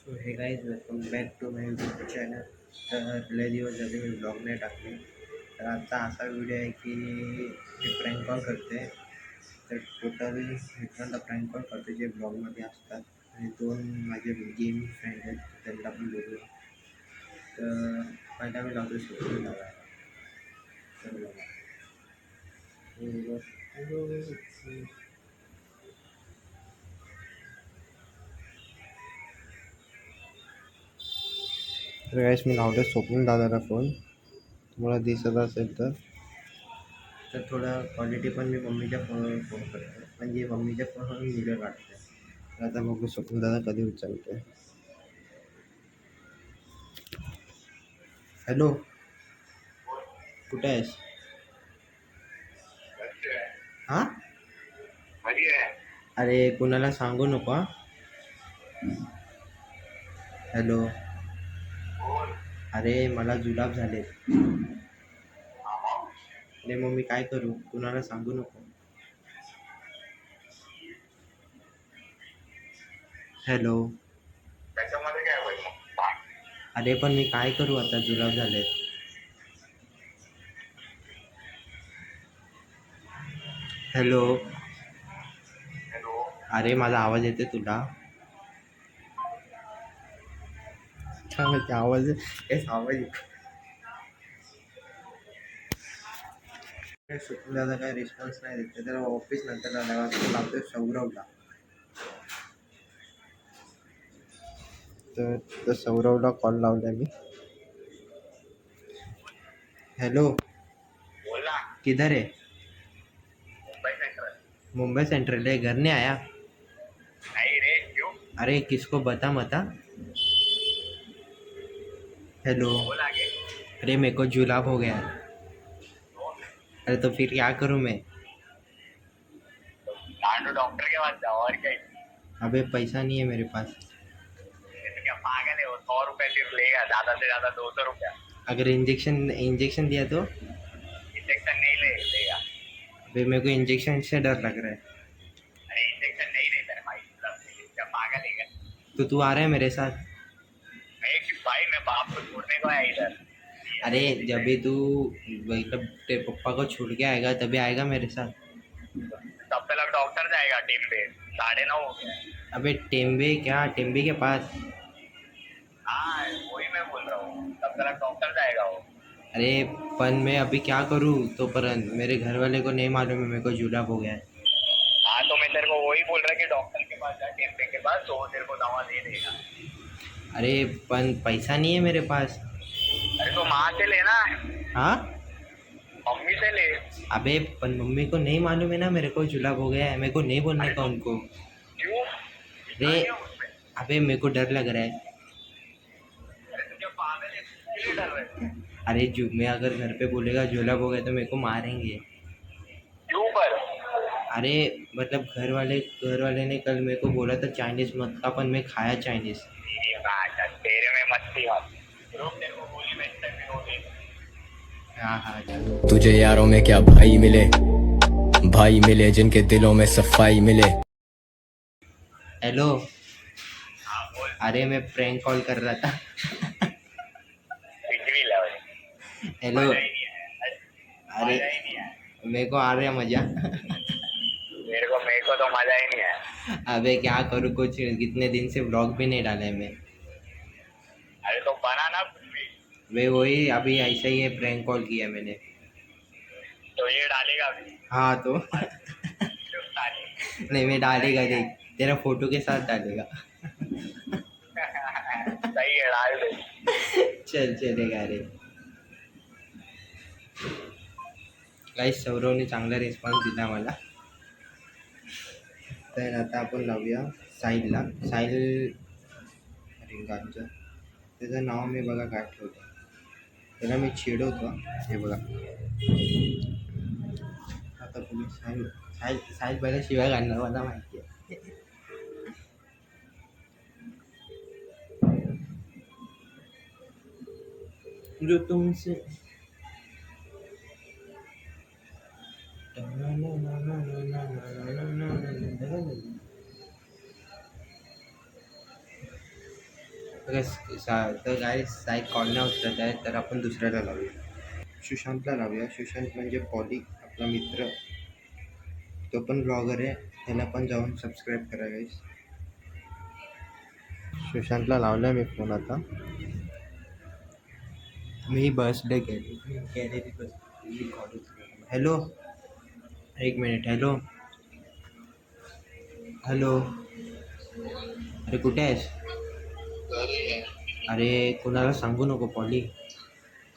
So hey guys welcome back to my YouTube channel. तर लय दिवस झाले मी ब्लॉग नाही टाकले. तर आजचा असा व्हिडिओ आहे की मी प्रँक कॉल करते. तर टोटल मित्रांना प्रँक कॉल करते जे ब्लॉगमध्ये असतात आणि दोन माझे गेम फ्रेंड आहेत त्यांना पण बोलूया. तर पहिला मी लावतो सुरू लावायला. तर बघा. तर गाईस मी लावतो स्वप्नील दादाला फोन. तुम्हाला दिसत असेल तर थोडं क्वालिटी पण मी मम्मीच्या फोनवर फोन करतो म्हणजे मम्मीच्या फोनवरून व्हिडिओ काढते. तर आता बघू स्वप्नील दादा कधी उचलते. हॅलो, कुठे आहेस? हां, अरे कुणाला सांगू नको हां. हॅलो, अरे मला जुलाब झाले. अरे मग मी काय करू? कुणाला सांगू नको. हॅलो, त्याच्यामध्ये काय होईल? अरे पण मी काय करू आता जुलाब झाले. Hello, hello. अरे माझा आवाज येते तुला? काय माहिती आवाज हेच आवाज येतो. स्वप्नील दादा काय रिस्पॉन्स नाही देते. त्याला ऑफिस नंतर लागतो सौरवला. तर सौरवला कॉल लावला मी. हेलो, बोल ना. किधर है? मुंबई सेंट्रल. मुंबई सेंट्रल है, घर नहीं आया? नहीं रे, क्यों? अरे किसको बता मता. हेलो, बोल आगे. अरे मेरे को जुलाब हो गया है. तो अरे तो फिर क्या करूँ मैं? लाडो डॉक्टर के पास जाओ और क्या है? अबे पैसा नहीं है मेरे पास. ये तो क्या पागल है वो? 100 रुपए सिर्फ लेगा, ज्यादा से ज्यादा 200 रुपया. अगर इंजेक्शन इंजेक्शन दिया तो? इंजेक्शन नहीं लेगा. अबे मेरे को इंजेक्शन से डर लग रहा है. अरे इंजेक्शन नहीं लेता है भाई, क्या पागल है क्या? तो तू आ रहा है मेरे साथ? मैं कि भाई, मैं बाप को छोड़ने को आया इधर. अरे जब भी तू मतलब तेरे पापा को छोड़ के आएगा तभी आएगा मेरे साथ. तब तक डॉक्टर जाएगा टीम पे. 9:30 हो गया. अबे टेम्बे क्या, टेम्बे के पास? हाँ, वही मैं बोल रहा हूँ, तब तक डॉक्टर जाएगा वो. अरे पन मैं अभी क्या करूँ? तो पर मेरे घर वाले को नहीं मालूम है मेरे को जुलाब हो गया है. हाँ, तो मैं तेरे को वही बोल रहा कि डॉक्टर के पास जा, टेम्पे के पास, तो वो तेरे को दवा दे देगा. अरे पन पैसा नहीं है मेरे पास. अरे तो माँ से लेना, हाँ, मम्मी से ले. अबे पन मम्मी को नहीं मालूम है ना मेरे को जुलाब हो गया है. मेरे को नहीं बोलने अरे का तो उनको. क्यों? अरे इतना क्यों उसमें? अबे मेरे को डर लग रहा है. अरे तो क्या पागल है? किसके लिए डर रहे हो? अरे मैं अगर घर पे बोलेगा जुलाब हो गया तो मेरे को मारेंगे. क्यों पर? अरे मतलब घर वाले ने कल मेरे को बोला था चाइनीज मत खा, पण मैं खाया चाइनीज. ये बात, तेरे में मस्ती मत. रुक, तेरे को गोली में तभी वो दे. हाँ हाँ चल. तुझे यारों में क्या भाई मिले, भाई मिले जिनके दिलों में सफाई मिले. हेलो, हाँ बोल. अरे मैं प्रैंक कॉल कर रहा था. कुछ भी ला भाई. हेलो, मजा ही नहीं आया. अरे मजा ही नहीं आया. मेरे को आ रहा है मजा. मेरे को तो मजा ही नहीं आया. अबे क्या करूँ, कुछ कितने दिन से व्लॉग भी नहीं डाले मैं. अरे तो बना ना कुछ भी. वे वही अभी ऐसा ही है, प्रैंक कॉल किया मैंने. तो ये डालेगा भी. हाँ तो चुप साली. नहीं मैं डालेगा, देख तेरा फोटो के साथ डालेगा. सही है, डाल दे. चल चलेगा रे. गाईस सौरवने चांगला रिस्पॉन्स दिला मला. तर आता आपण लावूया साहिलला. साहिल रिंगांचं त्याचं नाव मी बघा काय ठेवलं. त्याला मी चिडवतो. हे बघा आता तुम्ही साहिल साहिल साहिल पहिला शिवाय घालणार मला माहिती आहे. जो तुमसे तर काय साईड कॉल नाही उचलत आहे, तर आपण दुसऱ्याला लावूया. सुशांतला लावूया. सुशांत म्हणजे पॉली आपला मित्र, तो पण ब्लॉगर आहे, त्याला पण जाऊन सबस्क्राईब करा गाईस. सुशांतला लावला मी फोन आता. मी बसडे गॅलरीत बसली कॉलेज. हॅलो, एक मिनिट. हॅलो हॅलो, अरे कुठे आहेस? अरे कोणाला सांगू नको पॉली.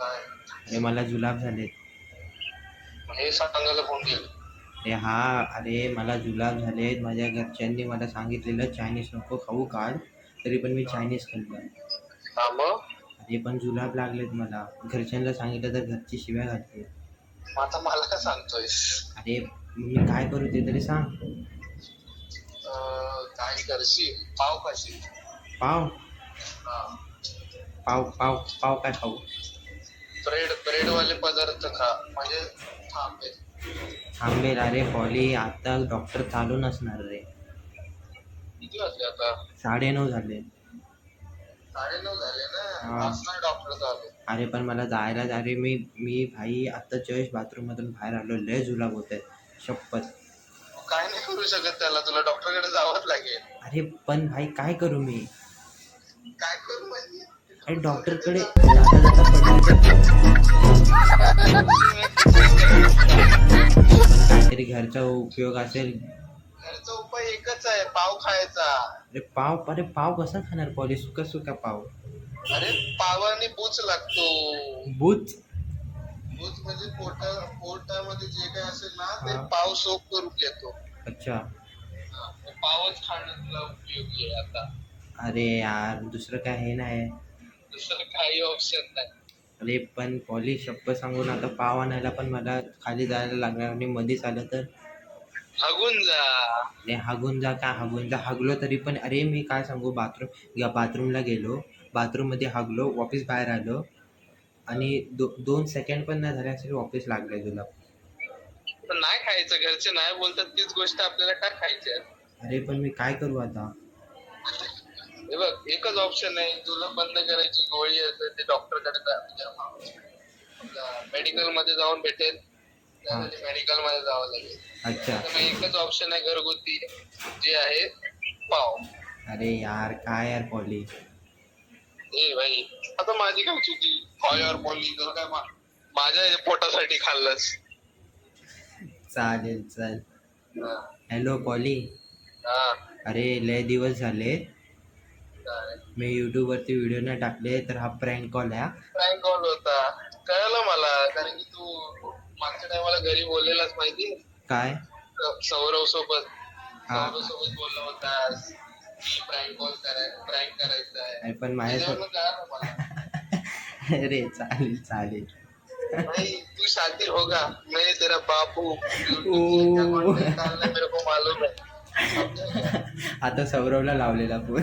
अरे मला जुलाब झालेत. हे सांगायला फोन केला. अरे हा, अरे मला जुलाब झालेत. माझ्या घरच्यांनी मला सांगितलेलं चायनीज नको खाऊ काल, तरी पण मी चायनीज खाल्लं. हा मग अरे पण जुलाब लागलेत मला. घरच्यांना सांगितलं तर घरची शिव्या घालते. आता मला काय सांगतोयस? अरे मी काय करू ते तरी सांग. काय करशील? पाव खाशील? पाव हा. पाव पाव पाव काय खाऊ? ब्रेड वाले पदार्थ खा, म्हणजे थांबेल. थांबेल? अरे पॉली आता डॉक्टर चालू नसणार रे. किती वाजले आता? 9:30 झाले. 9:30 झाले ना. हा. असणार डॉक्टर चालू. अरे पण मला जायला, अरे मी भाई आता जस्ट बाथरूममधून बाहेर आलो. लय जुलाब होत आहे, शपथ. काय नाही करू शकत त्याला, तुला डॉक्टरकडे जावंच लागेल. अरे पण भाई काय करू मी? काय करू म्हणजे? अरे डॉक्टरकडे जाता जाता काहीतरी घरचा उपयोग असेल. घरचा उपाय एकच आहे, पाव खायचा. अरे पाव कसा खाणार पॉली? सुका सुका पाव. अरे पावाने बूच लागतो. बूच? बूच म्हणजे पोटामध्ये जे काही असेल ना, ते हा. पाव सोक करून घेतो. अच्छा. हा, मग पावच खाणं तुला उपयोगी आहे आता. अरे यार दुसरं काय हे नाही. दुसरं काही ऑप्शन नाही. अरे पण पॉली शप्प सांगून आता पाव आणायला पण मला खाली जायला लागणार, आणि मध्येच आलं तर हगून जा. अरे हागून जा का हागून जा, हागलो तरी पण. अरे मी काय सांगू, बाथरूमला गेलो, बाथरूममध्ये हागलो, वापस बाहेर आलो, आणि 2 सेकंड पण नाही झाले असेल वापस लागले तुला. पण नाही खायचं, घरचे नाही बोलतात तीच गोष्ट आपल्याला काय खायची आहे? अरे पण मी काय करू आता? हे बघ, एकच ऑप्शन आहे, तुला बंद करायची गोळी असते ते डॉक्टरकडे मेडिकल मध्ये जाऊन भेटेल. त्यासाठी मेडिकल मध्ये जावं लागेल. अच्छा. तर मग एकच ऑप्शन आहे घरगुती, जे आहे पाव. अरे यार काय यार पॉली. ए भाई, आता माझी काय चुकी? यार बोलली तर काय माझ्या पोटासाठी खाल्लंस. चालेल चल. हा. Hello poly. हा. अरे लय दिवस झाले काय? मी यूट्यूब वरती व्हिडिओ नाही टाकले, तर हा प्रँक कॉल आहे. प्रँक कॉल होता, कळलं मला, कारण की तू मागच्या टायमाला घरी बोललेलास माहिती. काय? सौरव सोबत हा. बोलला होतास की प्रँक करायचा आहे. अरे पण माझ्यासोबत कळलं मला. अरे चालेल चालेल. भाई तू शातिर होगा, मैं तेरा बापू. ओ. मेरे को मालूम है. आता सौरवला लावलेला फोन.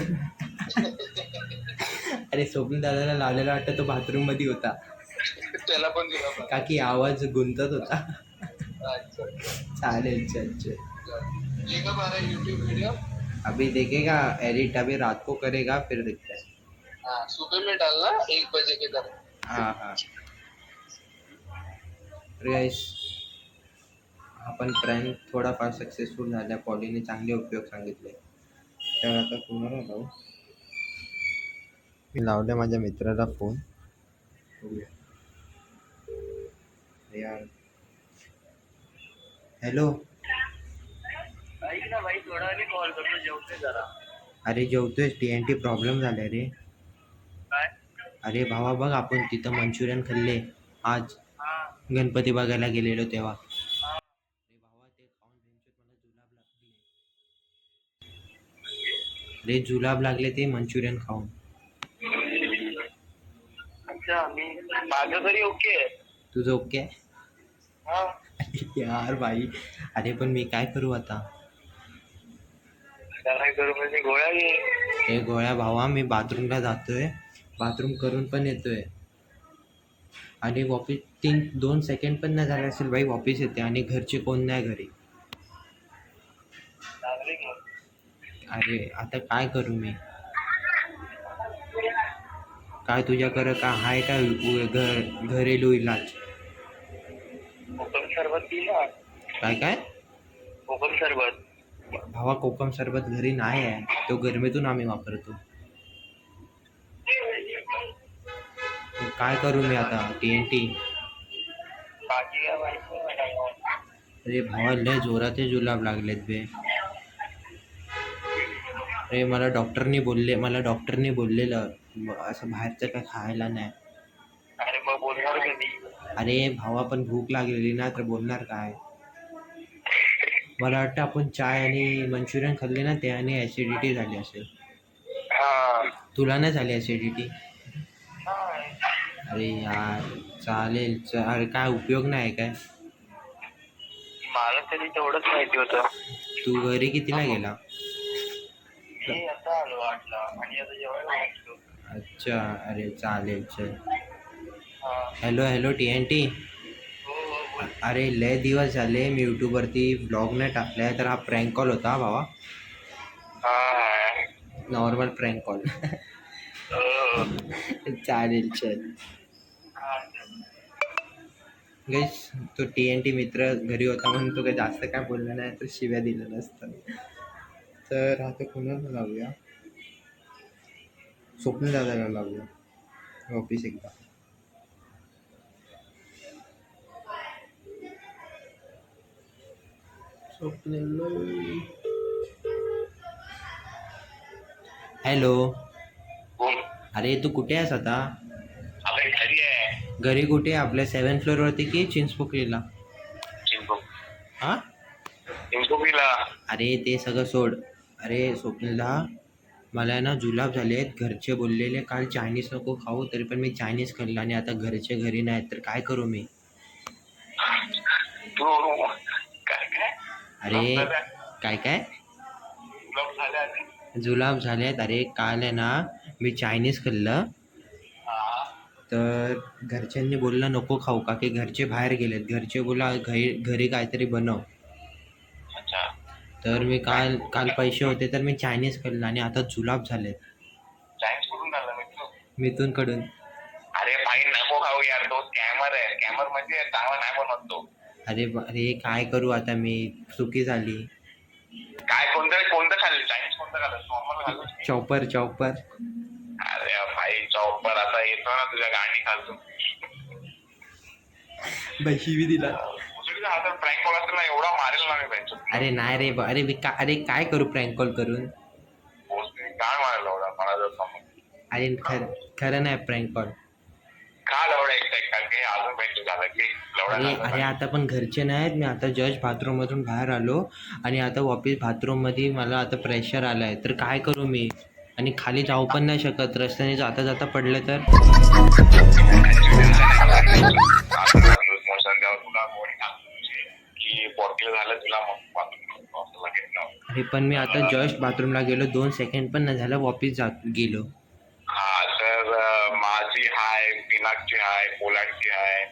अरे स्वप्न दादाला लावलेला वाटतं, तो बाथरूम मध्ये होता, त्याला पण दिला का की आवाज गुंतत होता. अच्छा. चालेल चल चल. ये कब आ रहा है यूट्यूब वीडियो? अभी देखेगा एडिट, अभी रात को करेगा, फिर देखते हैं. हाँ, सुबह में डालना 1 बजे के तरफ. हाँ हाँ. गाइस आपण प्रँक थोडाफार सक्सेसफुल झाला. पॉलीने चांगले उपयोग सांगितले. तर आता कुणाला लावू? मी लावले माझ्या मित्राला फोन. यार हॅलो. ऐक ना भाई, थोडा वेळ कॉल करतो, जेवतोय जरा. अरे जेवतोय, TNT प्रॉब्लेम झालाय रे. काय? अरे भावा बघ, आपण तिथं मंचुरियन खाल्ले आज हा. गणपती बघायला गेलेलो तेव्हा. अरे भावा ते खाऊन मला जुलाब लागले. अरे जुलाब लागले ते मंचुरियन खाऊन. अच्छा, माझं तरी ओके आहे. तुझं ओके आहे? हा. यार भाई, अरे पण मी काय करू आता? काय करू म्हणजे गोळ्या घे. हे गोळ्या भावा, मी बाथरूमला जातोय, बाथरूम करून पण येतोय, आणि वापस 2 सेकंड पण नाही झाले असेल भाई वापस येते, आणि घरचे कोण नाही घरी. अरे आता काय करू मी? काय तुझ्याकडं का आहे काय घरेलू इलाज? कोकम सरबत पी ना. काय काय? कोकम सरबत. भावा कोकम सरबत घरी नाही आहे, तो गरमीतून आम्ही वापरतो. मग काय करू मी आता? TNT. बाकी काय माहिती नाही मला. अरे भावा लय जोराचे जुलाब लागलेत बे. अरे मला डॉक्टरनी बोललेलं असं बाहेरचं काय खायला नाही. अरे मग बोलणार कधी? अरे भावा पण भूक लागलेली ना, तर बोलणार काय? मला वाटतं आपण चाय आणि मंचुरियन खाल्ले ना, त्याने ॲसिडिटी झाली असेल. हा. तुला नाही झाली ॲसिडिटी? नाही. अरे यार चालेल. अरे काय उपयोग नाही काय? मला तरी तेवढंच माहिती होतं. तू घरी कितीला गेला? मी आता आलो 8ला आणि आता जेवायला बसलो. अच्छा. अरे चालेल चल. हा. Hello TNT. हो हो बोल. अरे लय दिवस झाले मी यूट्यूबवरती ब्लॉग नाही टाकलाय, तर हा प्रँक कॉल होता भावा. हा. Normal prank call. हो. चालेल चल. हा. गैस तो TNT मित्र घरी होता म्हणून तो काही जास्त काय बोलला नाही, तर शिव्या दिल्या नसतं. तर आता कुणाला लावूया? स्वप्न दादाला लावूया ऑफिस एकदा. हॅलो. बोल. अरे तू कुठे आहेस आता? आता घरी आहे. घरी कुठे? आपल्या 7th फ्लोअरवरती की चिंचपोकलीला? हा? चिंचपोकलीला. अरे ते सगळं सोड. अरे स्वप्नदा, मला ना जुलाब झाले आहेत. घरचे बोललेले काल चायनीज नको खाऊ, तरी पण मी चायनीज खाल्लं आणि आता घरचे घरी नाहीत, तर काय करू मी? तू काय काय? अरे काय काय? ब्लॉक झाले आधी. जुलाब झाले आहेत. अरे काल आहे ना मी चायनीज खाल्लं, हा. तर घरच्यांनी बोललं नको खाऊ का की घरचे बाहेर गेलेत. घरचे बोला घरी काहीतरी बनव. अच्छा. तर मी काल पैसे होते तर मी चायनीज खाल्लं आणि आता जुलाब झालेत चायनीज कुठून झालं मित्र? मिथूनकडून. अरे भाई नको खाऊ यार, तो स्कॅमर आहे. स्कॅमर म्हणजे चांगला नाही बनवत तो. अरे काय करू आता मी? चुकी झाली. काय कोणतं खाल्लं? चायनीज कोणतं खाल्लं? नॉर्मल खाल्लं? चॉपर. अरे भाई चॉपर आता येतो ना तुझ्या गाणी खालून. शिवी दिला. मुसळीचा हा तर प्रँक कॉल असेल ना, एवढा मारेल ना मी त्यांच्या. अरे नाही रे अरे काय करू प्रँक कॉल करून? काय मारेल एवढा मला जर समज. अरे खरं नाही प्रँक कॉल. का लवडा एकटा काही अजून पेंट झालं की अरे आता पण घरचे नाहीत. मी आता जस्ट बाथरूममधून बाहेर आलो आणि आता वापस बाथरूममध्ये मला आता प्रेशर आलं आहे, तर काय करू मी? आणि खाली जाऊ पण नाही शकत. रस्त्याने जाता पडलं तर? तुला कोणी की बॉटल झालं तुला अरे पण मी आता जस्ट बाथरूमला गेलो, 2 सेकंड पण नाही झालं वापस गेलो. हा तर माझी हाय, पिनाकची हाय, पोलाडची हाय,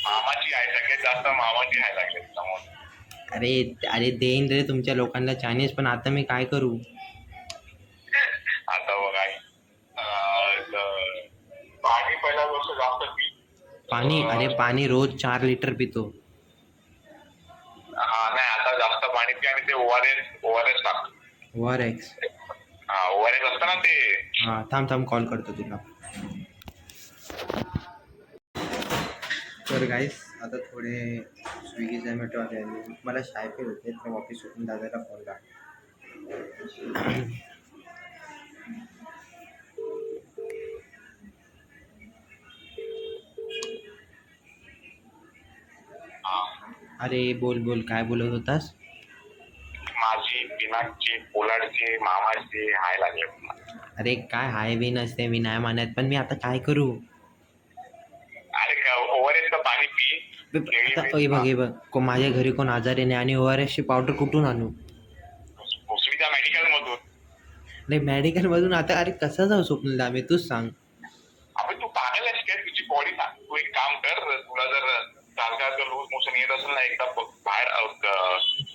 मामाची आहे. सगळ्यात जास्त मामाची हाय लागले समोर. अरे देईन रे तुमच्या लोकांना चायनीज, पण आता मी काय करू? आता बघा पाणी पहिल्या गोष्ट जास्त पी. पाणी रोज 4 लिटर पितो. हा नाही आता जास्त पाणी पी आणि ते ओआरएस टाक. ORX. हा ओआरएस असतं ना ते. हां थांब कॉल करतो तुला. तर गाईस आता थोडे स्विगी झोमॅटो आले आणि मला शायफे होते, तर वापस उठून दादाला फोन करा. अरे बोल काय बोलत होतास? माझी, पिनाकची, पोलाडची, मामाची हाय लागले. अरे काय हाय बी नसते, मी नाही मानत, पण मी आता काय करू? अरे ओव्हरएसचं पाणी पी. आता हे बघ माझ्या घरी कोण आजारी नाही आणि ORSची पावडर कुठून आणू? भोसरीच्या मेडिकल मधून. नाही मेडिकलमधून आता अरे कसं जाऊ स्वप्नला मी? तूच सांग. अबे तू पागल आहेस काय? तुझी बॉडी सांग. तू एक काम कर, तुला जर सारखं लूज मोशन येत असेल ना, एकदा बाहेर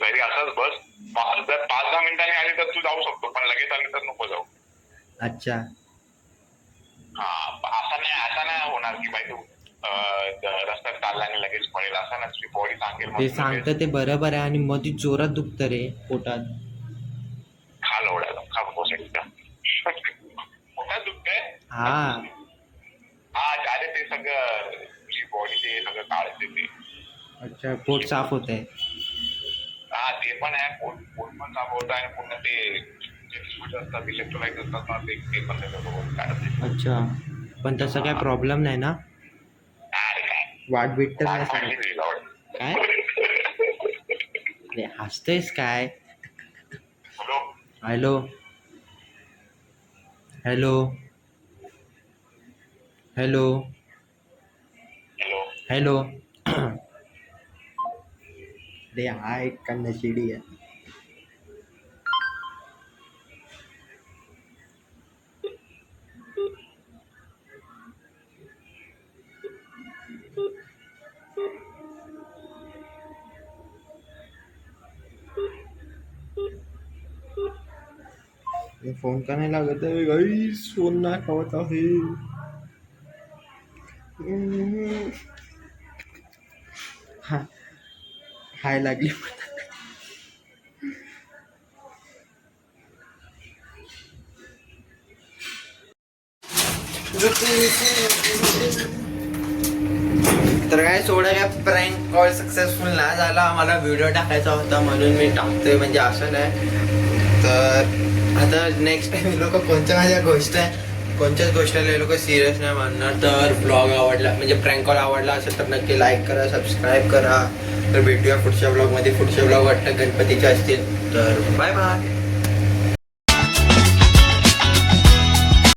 घरी असंच बस. 5-10 मिनिटांनी आली तर तू जाऊ शकतो, पण लगेच आली तर नको जाऊ. अच्छा. हा असा की बाई तू रस्त्यात चालला आणि लगेच पडेल असं ना, तुझी बॉडी सांगेल ते मग तू सांगतं ते बरोबर आहे आणि मध्ये जोरात दुखतं रे पोटात. खा लवड्याला, खा बस एकदम. पोटात दुखतंय? हा हा अरे ते सगळं तुझी बॉडी ते सगळं काढते ते. अच्छा, पोट साफ होत आहे. हा ते पण आहे, पोट पण साफ होत आहे आणि पुन्हा ते जे फ्लुइड असतात, इलेक्ट्रोलाइट असतात ना, ते पण त्याच्यासोबत काढते. अच्छा, पण तसं काय प्रॉब्लेम नाही ना? अरे काय वाट बीट तर वाट नाही पाडली सांगत तुझी लावड. काय? अरे हसतेस काय? Hello hello hello hello hello hello. अरे हा एक कन्या शिडी आहे. फोन का नाही लागत आहे गाईस? फोन नाही खावत आहे. हा हाय लागली. तर काय सोडा काय प्रँक कॉल सक्सेसफुल नाही झाला. मला व्हिडिओ टाकायचा होता म्हणून मी टाकतोय, म्हणजे असं नाही. तर आता नेक्स्ट टाइम हे लोक कोणत्या माझ्या कोणत्याच गोष्टीला हे लोक सिरियस नाही मानणार. तर ब्लॉग आवडला म्हणजे प्रँक कॉल आवडला असेल तर नक्की लाईक करा, सबस्क्राईब करा. तर भेटूया पुढच्या ब्लॉगमध्ये. पुढचे ब्लॉग वाटतं गणपतीचे असतील. तर बाय बाय.